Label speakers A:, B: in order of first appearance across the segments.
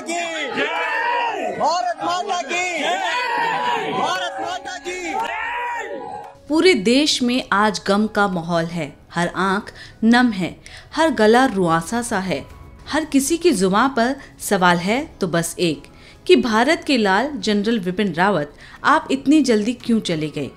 A: की, भारत माता की, भारत माता की।
B: पूरे देश में आज गम का माहौल है। हर आंख नम है, हर गला रुआंसा सा है। हर किसी की जुबान पर सवाल है तो बस एक कि भारत के लाल जनरल विपिन रावत आप इतनी जल्दी क्यों चले गए।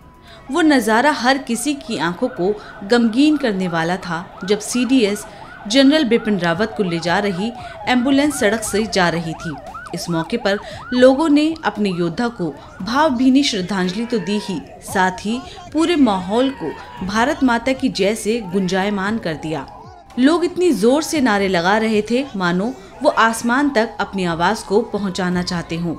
B: वो नज़ारा हर किसी की आंखों को गमगीन करने वाला था जब सीडीएस जनरल बिपिन रावत को ले जा रही एम्बुलेंस सड़क से जा रही थी। इस मौके पर लोगों ने अपने योद्धा को भावभीनी श्रद्धांजलि तो दी ही, साथ ही पूरे माहौल को भारत माता की जय से गुंजायमान कर दिया। लोग इतनी जोर से नारे लगा रहे थे मानो वो आसमान तक अपनी आवाज को पहुंचाना चाहते हों।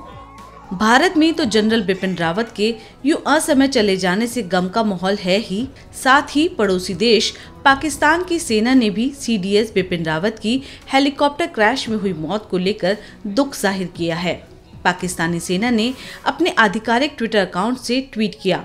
B: भारत में तो जनरल बिपिन रावत के यूं असमय चले जाने से गम का माहौल है ही, साथ ही पड़ोसी देश पाकिस्तान की सेना ने भी सीडीएस बिपिन रावत की हेलीकॉप्टर क्रैश में हुई मौत को लेकर दुख जाहिर किया है। पाकिस्तानी सेना ने अपने आधिकारिक ट्विटर अकाउंट से ट्वीट किया,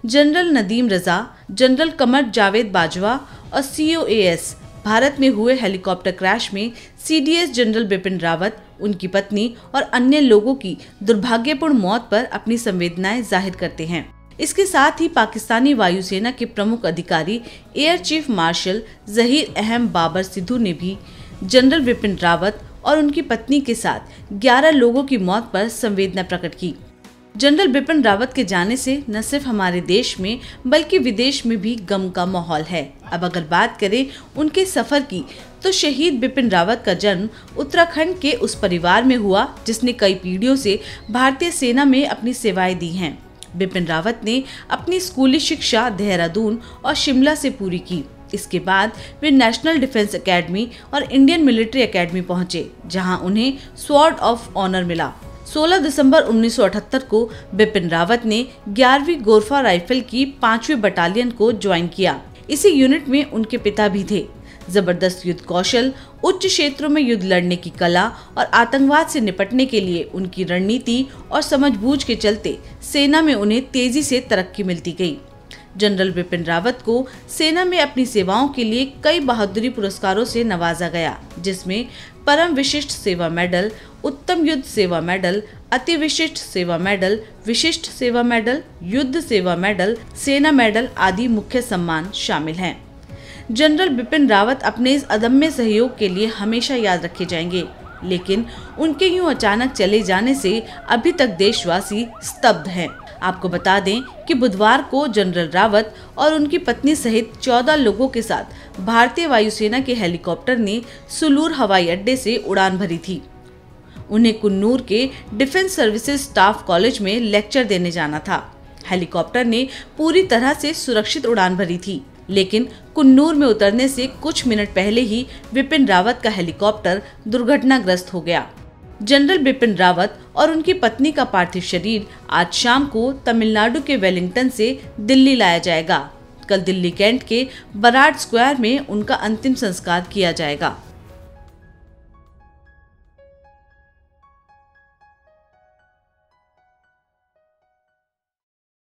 B: जनरल नदीम रजा, जनरल कमर जावेद बाजवा और COAS भारत में हुए हेलीकॉप्टर क्रैश में सीडीएस जनरल बिपिन रावत, उनकी पत्नी और अन्य लोगों की दुर्भाग्यपूर्ण मौत पर अपनी संवेदनाएं जाहिर करते हैं। इसके साथ ही पाकिस्तानी वायुसेना के प्रमुख अधिकारी एयर चीफ मार्शल जहीर अहम बाबर सिद्धू ने भी जनरल बिपिन रावत और उनकी पत्नी के साथ 11 लोगों की मौत पर संवेदना प्रकट की। जनरल बिपिन रावत के जाने से न सिर्फ हमारे देश में बल्कि विदेश में भी गम का माहौल है। अब अगर बात करें उनके सफर की, तो शहीद बिपिन रावत का जन्म उत्तराखंड के उस परिवार में हुआ जिसने कई पीढ़ियों से भारतीय सेना में अपनी सेवाएं दी हैं। बिपिन रावत ने अपनी स्कूली शिक्षा देहरादून और शिमला से पूरी की। इसके बाद वे नेशनल डिफेंस एकेडमी और इंडियन मिलिट्री एकेडमी पहुंचे, जहां उन्हें स्वॉर्ड ऑफ ऑनर मिला। 16 दिसंबर 1978 को बिपिन रावत ने 11वीं गोरफा राइफल की 5वीं बटालियन को ज्वाइन किया। इसी यूनिट में उनके पिता भी थे। जबरदस्त युद्ध कौशल, उच्च क्षेत्रों में युद्ध लड़ने की कला और आतंकवाद से निपटने के लिए उनकी रणनीति और समझबूझ के चलते सेना में उन्हें तेजी से तरक्की मिलती गई। जनरल बिपिन रावत को सेना में अपनी सेवाओं के लिए कई बहादुरी पुरस्कारों से नवाजा गया, जिसमें परम विशिष्ट सेवा मेडल, उत्तम युद्ध सेवा मेडल, अति विशिष्ट सेवा मेडल, विशिष्ट सेवा मेडल, युद्ध सेवा मेडल, सेना मेडल आदि मुख्य सम्मान शामिल हैं। जनरल बिपिन रावत अपने इस अदम्य सहयोग के लिए हमेशा याद रखे जाएंगे, लेकिन उनके यूं अचानक चले जाने से अभी तक देशवासी स्तब्ध हैं। आपको बता दें कि बुधवार को जनरल रावत और उनकी पत्नी सहित 14 लोगों के साथ भारतीय वायुसेना के हेलीकॉप्टर ने सुलूर हवाई अड्डे से उड़ान भरी थी। उन्हें कुन्नूर के डिफेंस सर्विसेज स्टाफ कॉलेज में लेक्चर देने जाना था। हेलीकॉप्टर ने पूरी तरह से सुरक्षित उड़ान भरी थी, लेकिन कुन्नूर में उतरने से कुछ मिनट पहले ही बिपिन रावत का हेलीकॉप्टर दुर्घटनाग्रस्त हो गया। जनरल बिपिन रावत और उनकी पत्नी का पार्थिव शरीर आज शाम को तमिलनाडु के वेलिंगटन से दिल्ली लाया जाएगा। कल दिल्ली कैंट के बराड स्क्वायर में उनका अंतिम संस्कार किया जाएगा।